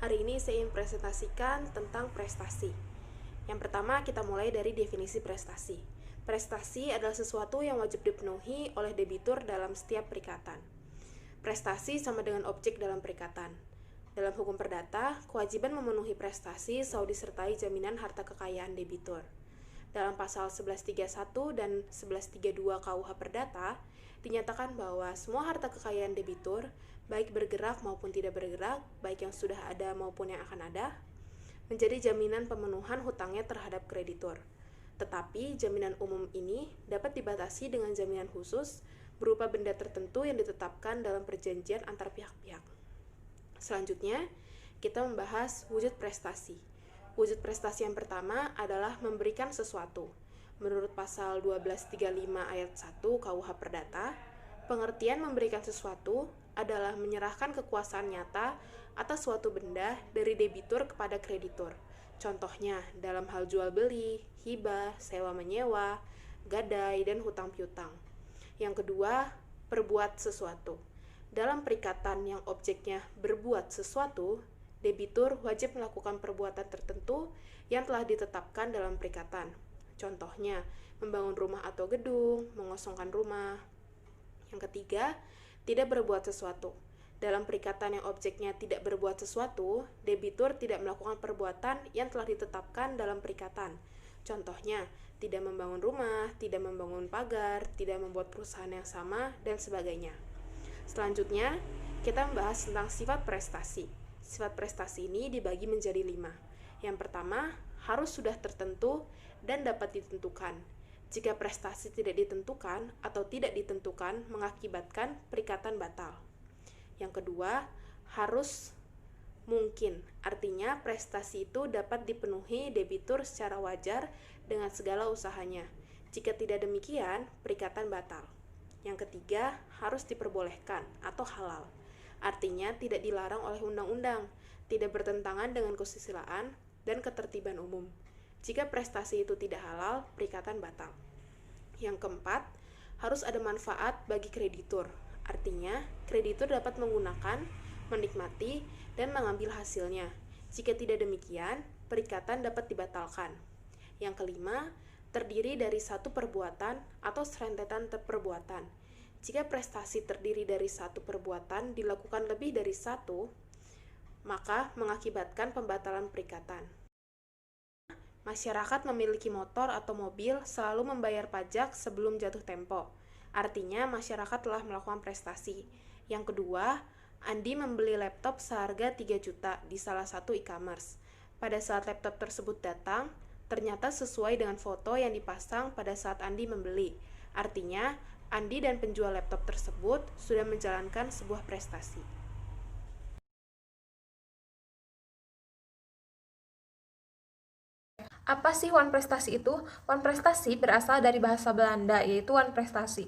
Hari ini saya ingin presentasikan tentang prestasi. Yang pertama, kita mulai dari definisi prestasi. Prestasi adalah sesuatu yang wajib dipenuhi oleh debitur dalam setiap perikatan. Prestasi sama dengan objek dalam perikatan. Dalam hukum perdata, kewajiban memenuhi prestasi selalu disertai jaminan harta kekayaan debitur. Dalam pasal 1131 dan 1132 KUH Perdata, dinyatakan bahwa semua harta kekayaan debitur, baik bergerak maupun tidak bergerak, baik yang sudah ada maupun yang akan ada, menjadi jaminan pemenuhan hutangnya terhadap kreditur. Tetapi jaminan umum ini dapat dibatasi dengan jaminan khusus berupa benda tertentu yang ditetapkan dalam perjanjian antar pihak-pihak. Selanjutnya, kita membahas wujud prestasi. Wujud prestasi yang pertama adalah memberikan sesuatu. Menurut pasal 1235 ayat 1 KUH Perdata, pengertian memberikan sesuatu adalah menyerahkan kekuasaan nyata atas suatu benda dari debitur kepada kreditur. Contohnya dalam hal jual beli, hibah, sewa menyewa, gadai, dan hutang piutang. Yang kedua, perbuat sesuatu. Dalam perikatan yang objeknya berbuat sesuatu, debitur wajib melakukan perbuatan tertentu yang telah ditetapkan dalam perikatan. Contohnya, membangun rumah atau gedung, mengosongkan rumah. Yang ketiga, tidak berbuat sesuatu. Dalam perikatan yang objeknya tidak berbuat sesuatu, debitur tidak melakukan perbuatan yang telah ditetapkan dalam perikatan. Contohnya, tidak membangun rumah, tidak membangun pagar, tidak membuat perusahaan yang sama, dan sebagainya. Selanjutnya, kita membahas tentang sifat prestasi. Sifat prestasi ini dibagi menjadi 5. Yang pertama, harus sudah tertentu dan dapat ditentukan. Jika prestasi tidak ditentukan atau tidak ditentukan mengakibatkan perikatan batal. Yang kedua, harus mungkin. Artinya, prestasi itu dapat dipenuhi debitur secara wajar dengan segala usahanya. Jika tidak demikian, perikatan batal. Yang ketiga, harus diperbolehkan atau halal. Artinya tidak dilarang oleh undang-undang, tidak bertentangan dengan kesusilaan dan ketertiban umum. Jika prestasi itu tidak halal, perikatan batal. Yang keempat, harus ada manfaat bagi kreditur. Artinya, kreditur dapat menggunakan, menikmati, dan mengambil hasilnya. Jika tidak demikian, perikatan dapat dibatalkan. Yang kelima, terdiri dari satu perbuatan atau serentetan perbuatan. Jika prestasi terdiri dari satu perbuatan dilakukan lebih dari satu, maka mengakibatkan pembatalan perikatan. Masyarakat memiliki motor atau mobil selalu membayar pajak sebelum jatuh tempo. Artinya, masyarakat telah melakukan prestasi. Yang kedua, Andi membeli laptop seharga 3 juta di salah satu e-commerce. Pada saat laptop tersebut datang, ternyata sesuai dengan foto yang dipasang pada saat Andi membeli. Artinya, Andi dan penjual laptop tersebut sudah menjalankan sebuah prestasi. Apa sih wan prestasi itu? Wan prestasi berasal dari bahasa Belanda, yaitu wan prestasi,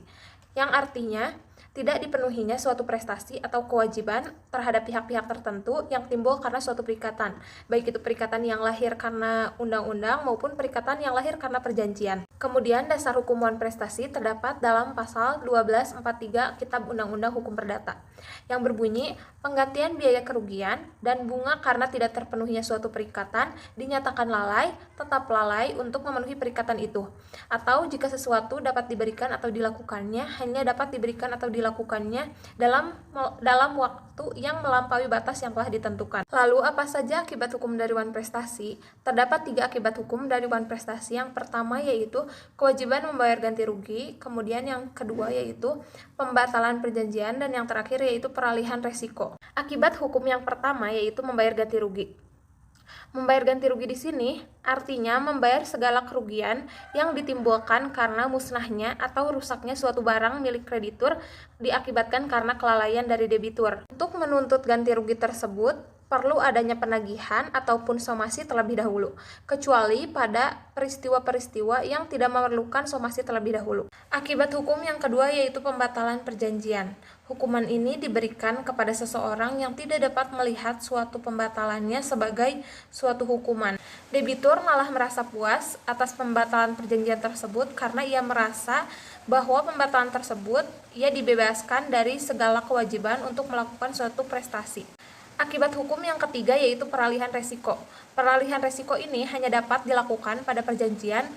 yang artinya tidak dipenuhinya suatu prestasi atau kewajiban terhadap pihak-pihak tertentu yang timbul karena suatu perikatan, baik itu perikatan yang lahir karena undang-undang maupun perikatan yang lahir karena perjanjian. Kemudian dasar hukum wan prestasi terdapat dalam pasal 1243 Kitab Undang-Undang Hukum Perdata, yang berbunyi penggantian biaya kerugian dan bunga karena tidak terpenuhinya suatu perikatan dinyatakan lalai, tetap lalai untuk memenuhi perikatan itu, atau jika sesuatu dapat diberikan atau dilakukannya hanya dapat diberikan atau dilakukannya dalam waktu yang melampaui batas yang telah ditentukan. Lalu apa saja akibat hukum dari wan prestasi? Terdapat 3 akibat hukum dari wan prestasi. Yang pertama yaitu kewajiban membayar ganti rugi, kemudian yang kedua yaitu pembatalan perjanjian, dan yang terakhir yaitu peralihan resiko. Akibat hukum yang pertama yaitu membayar ganti rugi. Membayar ganti rugi di sini artinya membayar segala kerugian yang ditimbulkan karena musnahnya atau rusaknya suatu barang milik kreditur diakibatkan karena kelalaian dari debitur. Untuk menuntut ganti rugi tersebut, perlu adanya penagihan ataupun somasi terlebih dahulu, kecuali pada peristiwa-peristiwa yang tidak memerlukan somasi terlebih dahulu. Akibat hukum yang kedua yaitu pembatalan perjanjian. Hukuman ini diberikan kepada seseorang yang tidak dapat melihat suatu pembatalannya sebagai suatu hukuman. Debitur malah merasa puas atas pembatalan perjanjian tersebut karena ia merasa bahwa pembatalan tersebut ia dibebaskan dari segala kewajiban untuk melakukan suatu prestasi. Akibat hukum yang ketiga yaitu peralihan resiko. Peralihan resiko ini hanya dapat dilakukan pada perjanjian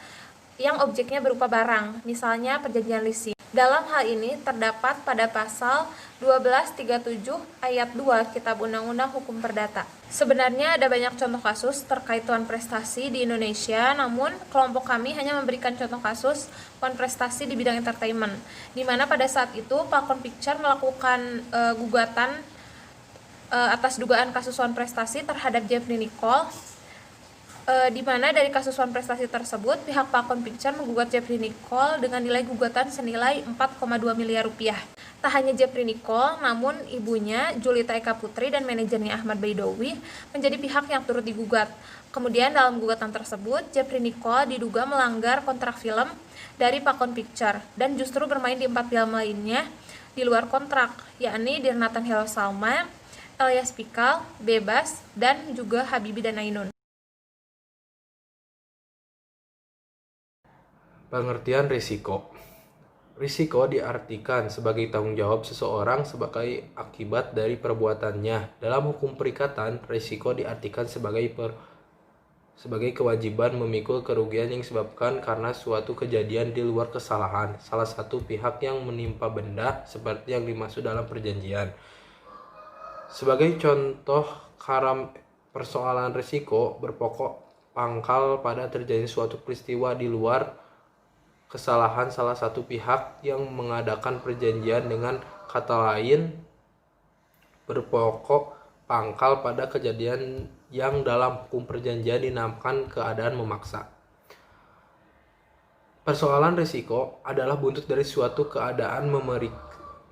yang objeknya berupa barang, misalnya perjanjian leasing. Dalam hal ini terdapat pada pasal 1237 ayat 2 Kitab Undang-Undang Hukum Perdata. Sebenarnya ada banyak contoh kasus terkait tuan prestasi di Indonesia, namun kelompok kami hanya memberikan contoh kasus tuan prestasi di bidang entertainment, di mana pada saat itu Falcon Picture melakukan gugatan atas dugaan kasus suap prestasi terhadap Jeffrey Nicole, di mana dari kasus suap prestasi tersebut pihak Falcon Picture menggugat Jeffrey Nicole dengan nilai gugatan senilai 4,2 miliar rupiah. Tak hanya Jeffrey Nicole, namun ibunya Julita Eka Putri dan manajernya Ahmad Baidowi menjadi pihak yang turut digugat. Kemudian dalam gugatan tersebut, Jeffrey Nicole diduga melanggar kontrak film dari Falcon Picture dan justru bermain di 4 film lainnya di luar kontrak, yakni Dear Nathan Hello Salma, Elias Pikal, Bebas, dan juga Habibie dan Ainun. Pengertian risiko. Risiko diartikan sebagai tanggung jawab seseorang sebagai akibat dari perbuatannya. Dalam hukum perikatan, risiko diartikan sebagai kewajiban memikul kerugian yang disebabkan karena suatu kejadian di luar kesalahan salah satu pihak yang menimpa benda seperti yang dimaksud dalam perjanjian. Sebagai contoh, persoalan risiko berpokok pangkal pada terjadi suatu peristiwa di luar kesalahan salah satu pihak yang mengadakan perjanjian. Dengan kata lain, berpokok pangkal pada kejadian yang dalam hukum perjanjian dinamakan keadaan memaksa. Persoalan risiko adalah buntut dari suatu keadaan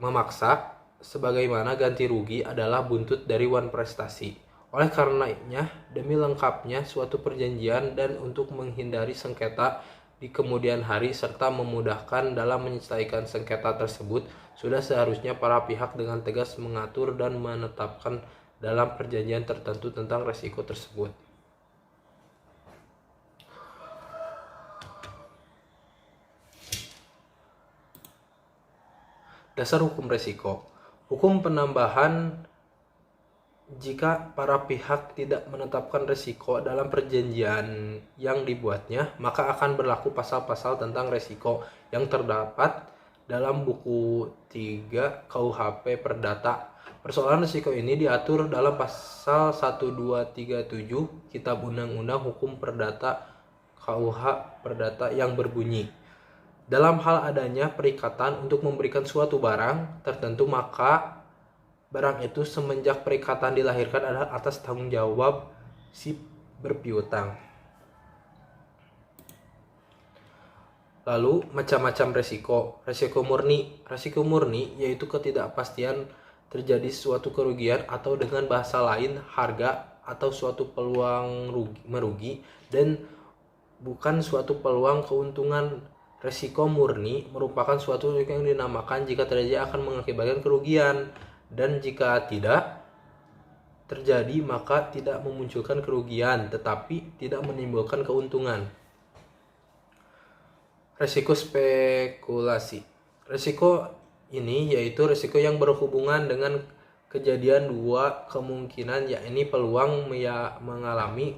memaksa, sebagaimana ganti rugi adalah buntut dari wan prestasi. Oleh karenanya, demi lengkapnya suatu perjanjian dan untuk menghindari sengketa di kemudian hari serta memudahkan dalam menyelesaikan sengketa tersebut, sudah seharusnya para pihak dengan tegas mengatur dan menetapkan dalam perjanjian tertentu tentang risiko tersebut. Dasar hukum risiko. Hukum penambahan: jika para pihak tidak menetapkan risiko dalam perjanjian yang dibuatnya, maka akan berlaku pasal-pasal tentang risiko yang terdapat dalam buku 3 KUHP Perdata. Persoalan risiko ini diatur dalam pasal 1237 Kitab Undang-Undang Hukum Perdata KUH Perdata yang berbunyi, dalam hal adanya perikatan untuk memberikan suatu barang tertentu, maka barang itu semenjak perikatan dilahirkan adalah atas tanggung jawab si berpiutang. Lalu macam-macam resiko. Resiko murni. Resiko murni yaitu ketidakpastian terjadi suatu kerugian atau dengan bahasa lain harga atau suatu peluang merugi dan bukan suatu peluang keuntungan. Resiko murni merupakan suatu yang dinamakan jika terjadi akan mengakibatkan kerugian, dan jika tidak terjadi maka tidak memunculkan kerugian tetapi tidak menimbulkan keuntungan. Resiko spekulasi. Resiko ini yaitu resiko yang berhubungan dengan kejadian dua kemungkinan, yakni peluang mengalami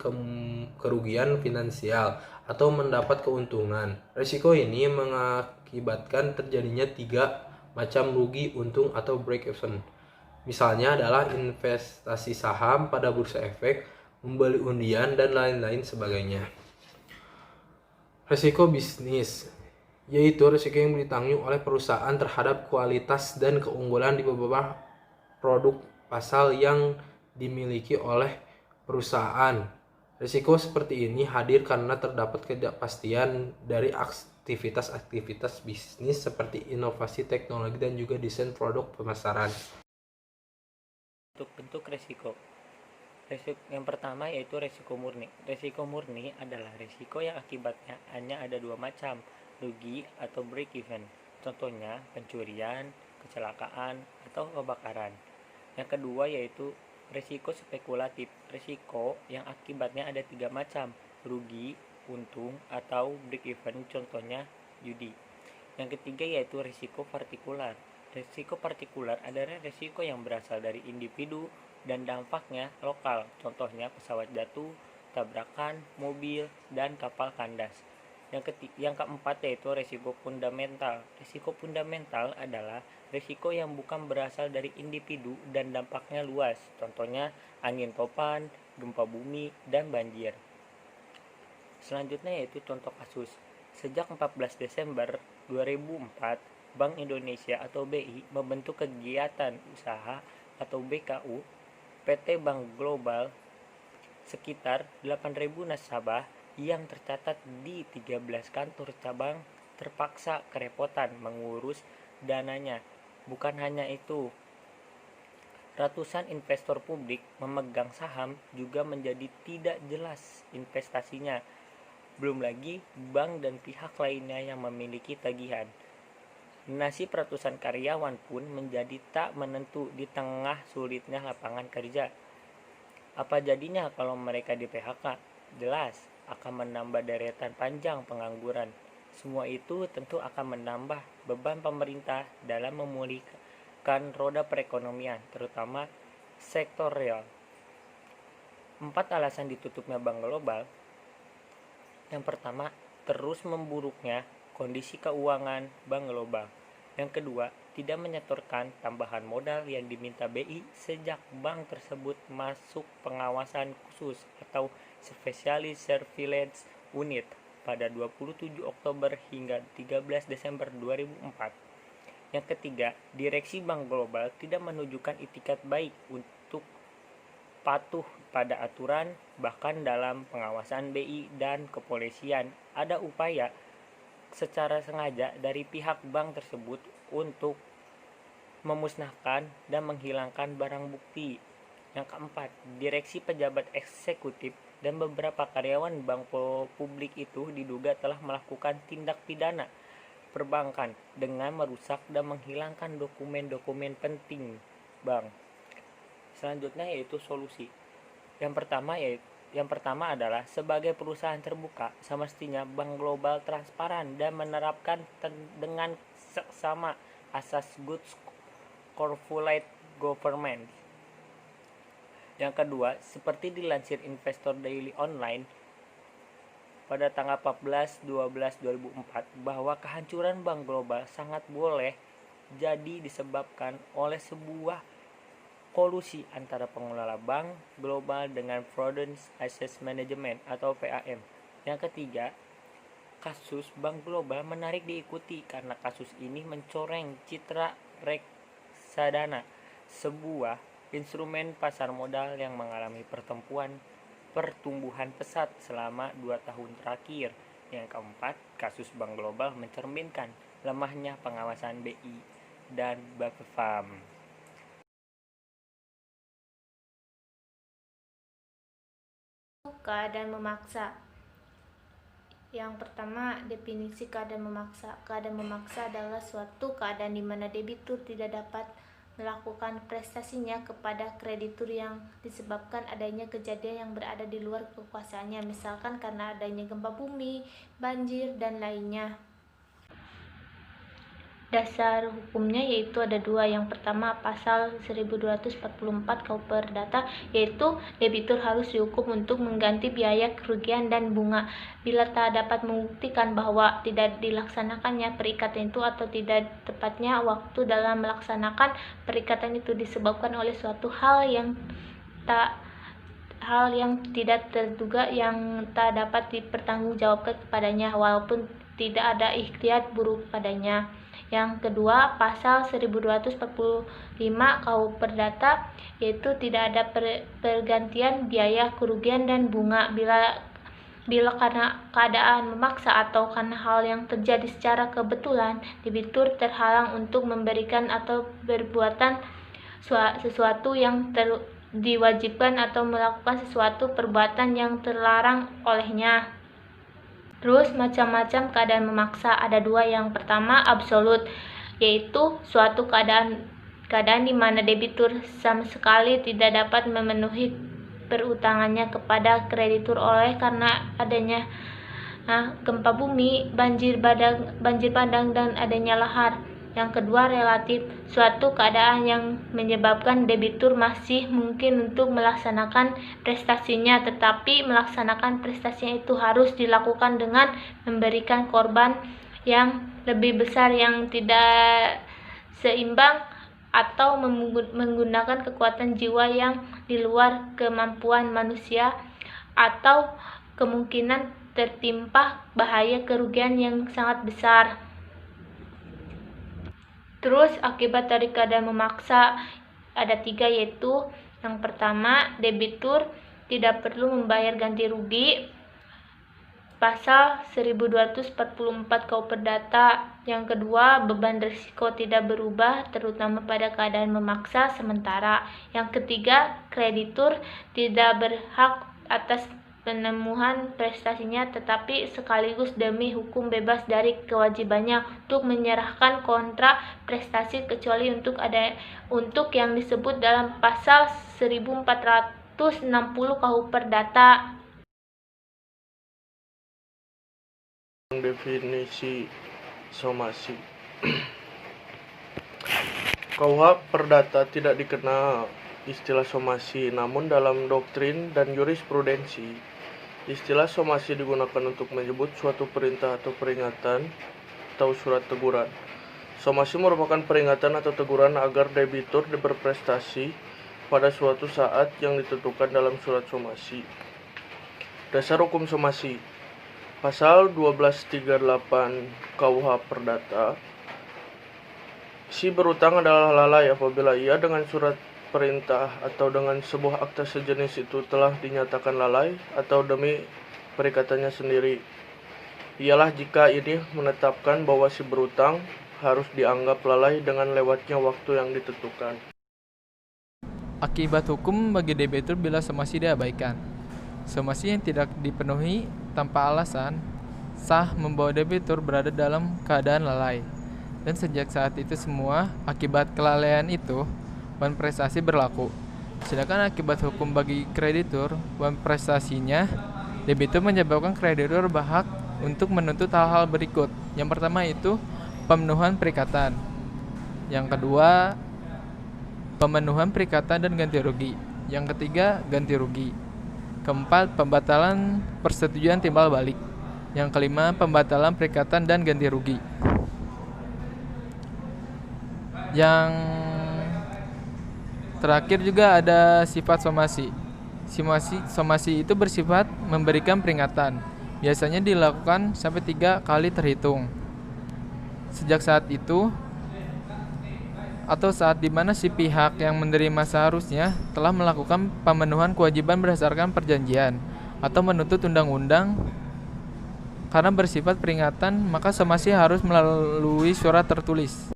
kerugian finansial atau mendapat keuntungan. Risiko ini mengakibatkan terjadinya 3 macam rugi, untung, atau break even. Misalnya adalah investasi saham pada bursa efek, membeli undian, dan lain-lain sebagainya. Risiko bisnis yaitu risiko yang ditanggung oleh perusahaan terhadap kualitas dan keunggulan di beberapa produk pasar yang dimiliki oleh perusahaan. Risiko seperti ini hadir karena terdapat ketidakpastian dari aktivitas-aktivitas bisnis seperti inovasi teknologi dan juga desain produk pemasaran. Untuk bentuk risiko. Yang pertama yaitu risiko murni. Risiko murni adalah risiko yang akibatnya hanya ada 2 macam, rugi atau break even. Contohnya pencurian, kecelakaan, atau kebakaran. Yang kedua yaitu risiko spekulatif. Risiko yang akibatnya ada 3 macam, rugi, untung, atau break even. Contohnya judi. Yang ketiga yaitu risiko partikular. Risiko partikular adalah risiko yang berasal dari individu, dan dampaknya lokal, contohnya pesawat jatuh, tabrakan, mobil, dan kapal kandas. Yang keempat yaitu risiko fundamental. Risiko fundamental adalah risiko yang bukan berasal dari individu dan dampaknya luas, contohnya angin topan, gempa bumi, dan banjir. Selanjutnya yaitu contoh kasus. Sejak 14 Desember 2004, Bank Indonesia atau BI membentuk kegiatan usaha atau BKU PT Bank Global sekitar 8.000 nasabah yang tercatat di 13 kantor cabang terpaksa kerepotan mengurus dananya. Bukan hanya itu, ratusan investor publik memegang saham juga menjadi tidak jelas investasinya. Belum lagi bank dan pihak lainnya yang memiliki tagihan. Nasib ratusan karyawan pun menjadi tak menentu di tengah sulitnya lapangan kerja. Apa jadinya kalau mereka di PHK? Jelas akan menambah deretan panjang pengangguran. Semua itu tentu akan menambah beban pemerintah dalam memulihkan roda perekonomian, terutama sektor real. 4 alasan ditutupnya Bank Global. Yang pertama, terus memburuknya kondisi keuangan Bank Global. Yang kedua, tidak menyetorkan tambahan modal yang diminta BI sejak bank tersebut masuk pengawasan khusus atau Specialist Surveillance Unit pada 27 Oktober hingga 13 Desember 2004. Yang ketiga, direksi Bank Global tidak menunjukkan itikat baik untuk patuh pada aturan, bahkan dalam pengawasan BI dan kepolisian ada upaya secara sengaja dari pihak bank tersebut untuk memusnahkan dan menghilangkan barang bukti. Yang keempat, direksi pejabat eksekutif dan beberapa karyawan bank publik itu diduga telah melakukan tindak pidana perbankan dengan merusak dan menghilangkan dokumen-dokumen penting bank. Selanjutnya yaitu solusi. Yang pertama adalah sebagai perusahaan terbuka, semestinya Bank Global transparan dan menerapkan dengan seksama asas good corporate governance. Yang kedua, seperti dilansir Investor Daily Online pada tanggal 14/12/2004 bahwa kehancuran Bank Global sangat boleh jadi disebabkan oleh sebuah kolusi antara pengelola Bank Global dengan Prudence Asset Management atau PAM. Yang ketiga, kasus Bank Global menarik diikuti karena kasus ini mencoreng citra reksadana, sebuah instrumen pasar modal yang mengalami pertumbuhan pesat selama 2 tahun terakhir. Yang keempat, kasus Bank Global mencerminkan lemahnya pengawasan BI dan Bapepam. Keadaan memaksa. Yang pertama, definisi keadaan memaksa. Keadaan memaksa adalah suatu keadaan di mana debitur tidak dapat melakukan prestasinya kepada kreditur yang disebabkan adanya kejadian yang berada di luar kekuasaannya, misalkan karena adanya gempa bumi, banjir, dan lainnya. Dasar hukumnya yaitu ada 2. Yang pertama, pasal 1244 KUH Perdata, yaitu debitur harus dihukum untuk mengganti biaya kerugian dan bunga bila tak dapat membuktikan bahwa tidak dilaksanakannya perikatan itu atau tidak tepatnya waktu dalam melaksanakan perikatan itu disebabkan oleh suatu hal yang tidak terduga yang tak dapat dipertanggungjawabkan kepadanya walaupun tidak ada ikhtiar buruk padanya. Yang kedua, pasal 1245 KUH Perdata, yaitu tidak ada pergantian biaya kerugian dan bunga bila karena keadaan memaksa atau karena hal yang terjadi secara kebetulan, debitur terhalang untuk memberikan atau berbuatan sesuatu yang diwajibkan atau melakukan sesuatu perbuatan yang terlarang olehnya. Terus macam-macam keadaan memaksa ada 2. Yang pertama, absolut, yaitu suatu keadaan di mana debitur sama sekali tidak dapat memenuhi perutangannya kepada kreditur oleh karena adanya gempa bumi, banjir bandang dan adanya lahar. Yang kedua, relatif, suatu keadaan yang menyebabkan debitur masih mungkin untuk melaksanakan prestasinya, tetapi melaksanakan prestasinya itu harus dilakukan dengan memberikan korban yang lebih besar yang tidak seimbang atau menggunakan kekuatan jiwa yang di luar kemampuan manusia atau kemungkinan tertimpa bahaya kerugian yang sangat besar. Terus akibat dari keadaan memaksa ada 3, yaitu yang pertama, debitur tidak perlu membayar ganti rugi, pasal 1244 KUH Perdata. Yang kedua, beban risiko tidak berubah terutama pada keadaan memaksa sementara. Yang ketiga, kreditur tidak berhak atas pemenuhan prestasinya, tetapi sekaligus demi hukum bebas dari kewajibannya untuk menyerahkan kontrak prestasi kecuali untuk yang disebut dalam pasal 1460 KUH Perdata. Definisi somasi. KUH Perdata tidak dikenal istilah somasi, namun dalam doktrin dan jurisprudensi, istilah somasi digunakan untuk menyebut suatu perintah atau peringatan atau surat teguran. Somasi merupakan peringatan atau teguran agar debitur berprestasi pada suatu saat yang ditentukan dalam surat somasi. Dasar hukum somasi. Pasal 1238 KUH Perdata. Si berutang adalah lalai apabila ia dengan surat perintah atau dengan sebuah akta sejenis itu telah dinyatakan lalai atau demi perikatannya sendiri. Ialah jika ini menetapkan bahwa si berutang harus dianggap lalai dengan lewatnya waktu yang ditentukan. Akibat hukum bagi debitur bila somasi diabaikan. Somasi yang tidak dipenuhi tanpa alasan sah membawa debitur berada dalam keadaan lalai. Dan sejak saat itu semua akibat kelalaian itu wan prestasi berlaku. Sedangkan akibat hukum bagi kreditur wan prestasinya, debitur menyebabkan kreditur berhak untuk menuntut hal-hal berikut. Yang pertama itu pemenuhan perikatan. Yang kedua, pemenuhan perikatan dan ganti rugi. Yang ketiga, ganti rugi. Keempat, pembatalan persetujuan timbal balik. Yang kelima, pembatalan perikatan dan ganti rugi. Yang terakhir juga ada sifat somasi. Somasi itu bersifat memberikan peringatan. Biasanya dilakukan sampai 3 kali terhitung. Sejak saat itu atau saat dimana si pihak yang menerima seharusnya telah melakukan pemenuhan kewajiban berdasarkan perjanjian atau menuntut undang-undang. Karena bersifat peringatan, maka somasi harus melalui surat tertulis.